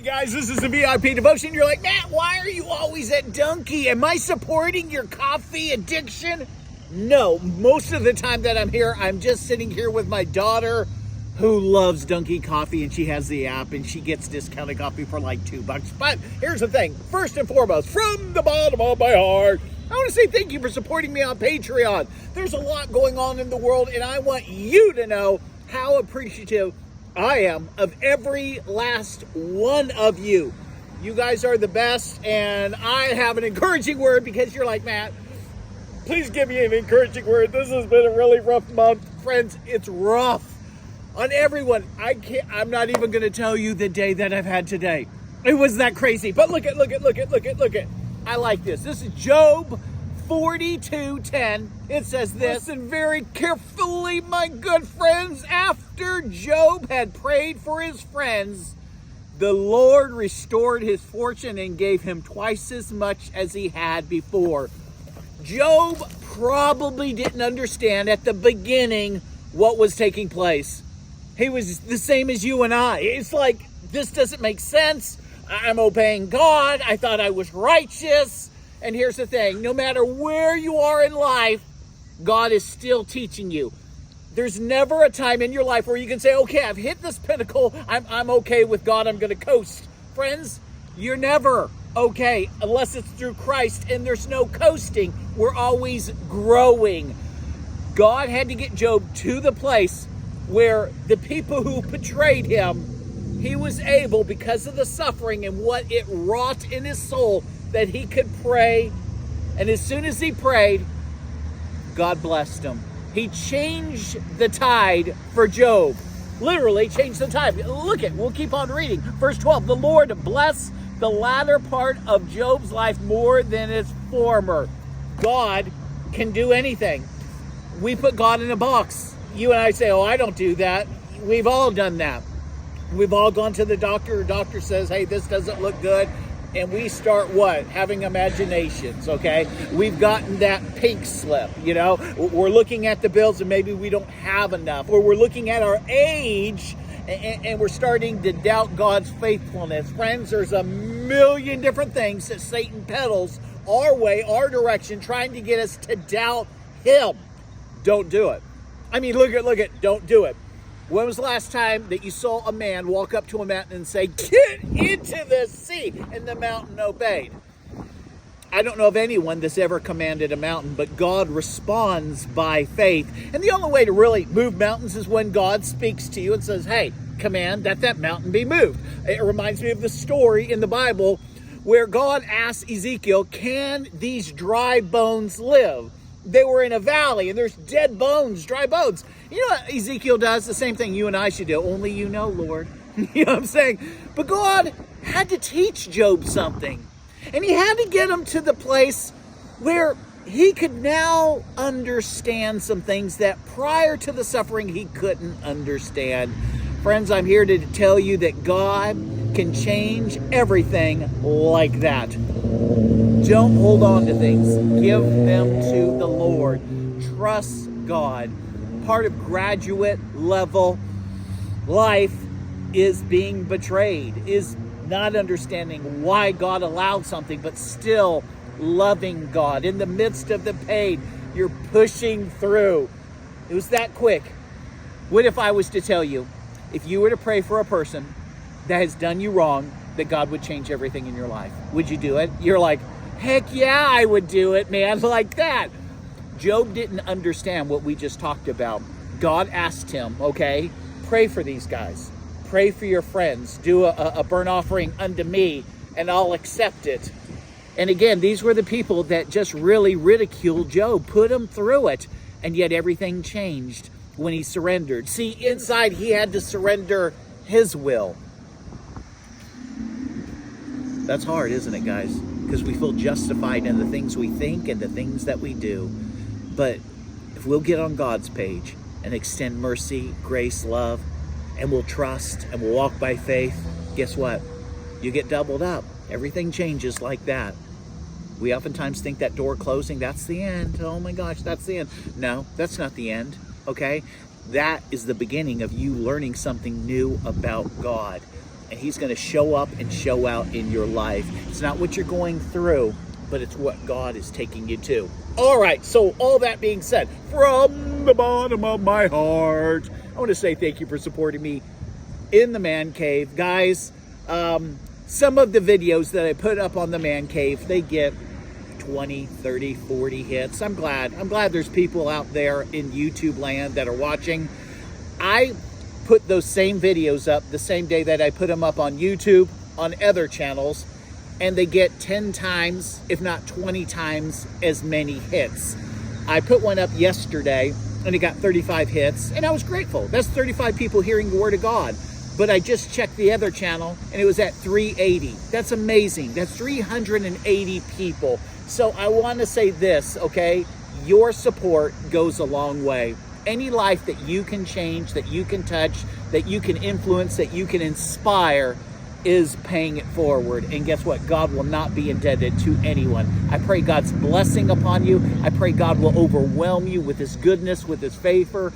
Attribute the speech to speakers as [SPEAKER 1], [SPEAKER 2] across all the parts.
[SPEAKER 1] Guys, this is the VIP Devotion. You're like, Matt, why are you always at Dunkie? Am I supporting your coffee addiction? No, most of the time that I'm here, I'm just sitting here with my daughter who loves Dunkie coffee, and she has the app, and she gets discounted coffee for like $2. But here's the thing. First and foremost, from the bottom of my heart, I want to say thank you for supporting me on Patreon. There's a lot going on in the world, and I want you to know how appreciative I am of every last one of you. You guys are the best, and I have an encouraging word because you're like, Matt, please give me an encouraging word. This has been a really rough month. Friends, it's rough on everyone. I'm not even going to tell you the day that I've had today. It was that crazy. But look at. I like this. This is Job 42:10. It says this, listen very carefully, my good friends. After Job had prayed for his friends, the Lord restored his fortune and gave him twice as much as he had before. Job probably didn't understand at the beginning what was taking place. He was the same as you and I. It's like, this doesn't make sense. I'm obeying God. I thought I was righteous. And here's the thing, no matter where you are in life, God is still teaching you. There's never a time in your life where you can say, okay, I've hit this pinnacle. I'm okay with God. I'm going to coast. Friends, you're never okay unless it's through Christ, and there's no coasting. We're always growing. God had to get Job to the place where the people who betrayed him, he was able, because of the suffering and what it wrought in his soul, that he could pray. And as soon as he prayed, God blessed him. He changed the tide for Job. Literally changed the tide. Look at, we'll keep on reading. Verse 12, the Lord blessed the latter part of Job's life more than its former. God can do anything. We put God in a box. You and I say, oh, I don't do that. We've all done that. We've all gone to the doctor. Doctor says, hey, this doesn't look good. And we start what? Having imaginations, okay? We've gotten that pink slip, you know? We're looking at the bills and maybe we don't have enough. Or we're looking at our age and we're starting to doubt God's faithfulness. Friends, there's a million different things that Satan peddles our way, our direction, trying to get us to doubt him. Don't do it. I mean, look at, don't do it. When was the last time that you saw a man walk up to a mountain and say, get into the sea, and the mountain obeyed? I don't know of anyone that's ever commanded a mountain, but God responds by faith. And the only way to really move mountains is when God speaks to you and says, hey, command that mountain be moved. It reminds me of the story in the Bible where God asked Ezekiel, can these dry bones live? They were in a valley and there's dead bones, dry bones. You know what Ezekiel does? The same thing you and I should do. Only you know, Lord. You know what I'm saying? But God had to teach Job something. And he had to get him to the place where he could now understand some things that prior to the suffering he couldn't understand. Friends, I'm here to tell you that God can change everything like that. Don't hold on to things. Give them to the Lord. Trust God. Part of graduate level life is being betrayed, is not understanding why God allowed something, but still loving God. In the midst of the pain, you're pushing through. It was that quick. What if I was to tell you, if you were to pray for a person that has done you wrong, that God would change everything in your life? Would you do it? You're like, heck yeah, I would do it, man, like that. Job didn't understand what we just talked about. God asked him, okay, pray for these guys. Pray for your friends. Do a burnt offering unto me, and I'll accept it. And again, these were the people that just really ridiculed Job, put him through it, and yet everything changed when he surrendered. See, inside he had to surrender his will. That's hard, isn't it, guys? Because we feel justified in the things we think and the things that we do. But if we'll get on God's page and extend mercy, grace, love, and we'll trust and we'll walk by faith, guess what? You get doubled up. Everything changes like that. We oftentimes think that door closing, that's the end. Oh my gosh, that's the end. No, that's not the end, okay? That is the beginning of you learning something new about God. and he's going to show up and show out in your life. It's not what you're going through, but it's what God is taking you to. All right, so all that being said, from the bottom of my heart, I want to say thank you for supporting me in the Man Cave. Guys, some of the videos that I put up on the Man Cave, they get 20, 30, 40 hits. I'm glad there's people out there in YouTube land that are watching. I put those same videos up the same day that I put them up on YouTube, on other channels, and they get 10 times, if not 20 times as many hits. I put one up yesterday and it got 35 hits, and I was grateful. That's 35 people hearing the word of God. But I just checked the other channel and it was at 380. That's amazing. That's 380 people. So I want to say this, okay? Your support goes a long way. Any life that you can change, that you can touch, that you can influence, that you can inspire is paying it forward. And guess what? God will not be indebted to anyone. I pray God's blessing upon you. I pray God will overwhelm you with his goodness, with his favor.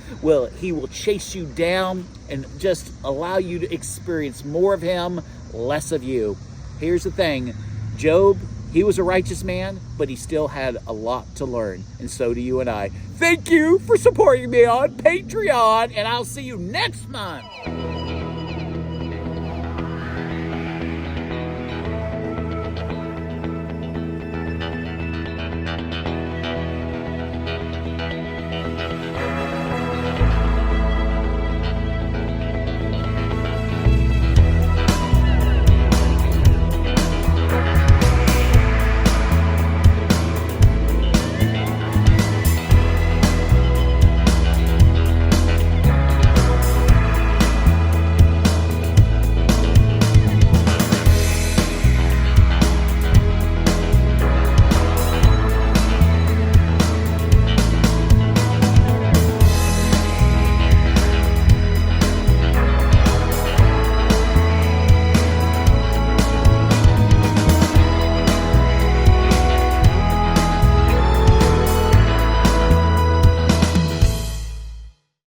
[SPEAKER 1] He will chase you down and just allow you to experience more of him, less of you. Here's the thing. Job, he was a righteous man, but he still had a lot to learn. And so do you and I. Thank you for supporting me on Patreon, and I'll see you next month.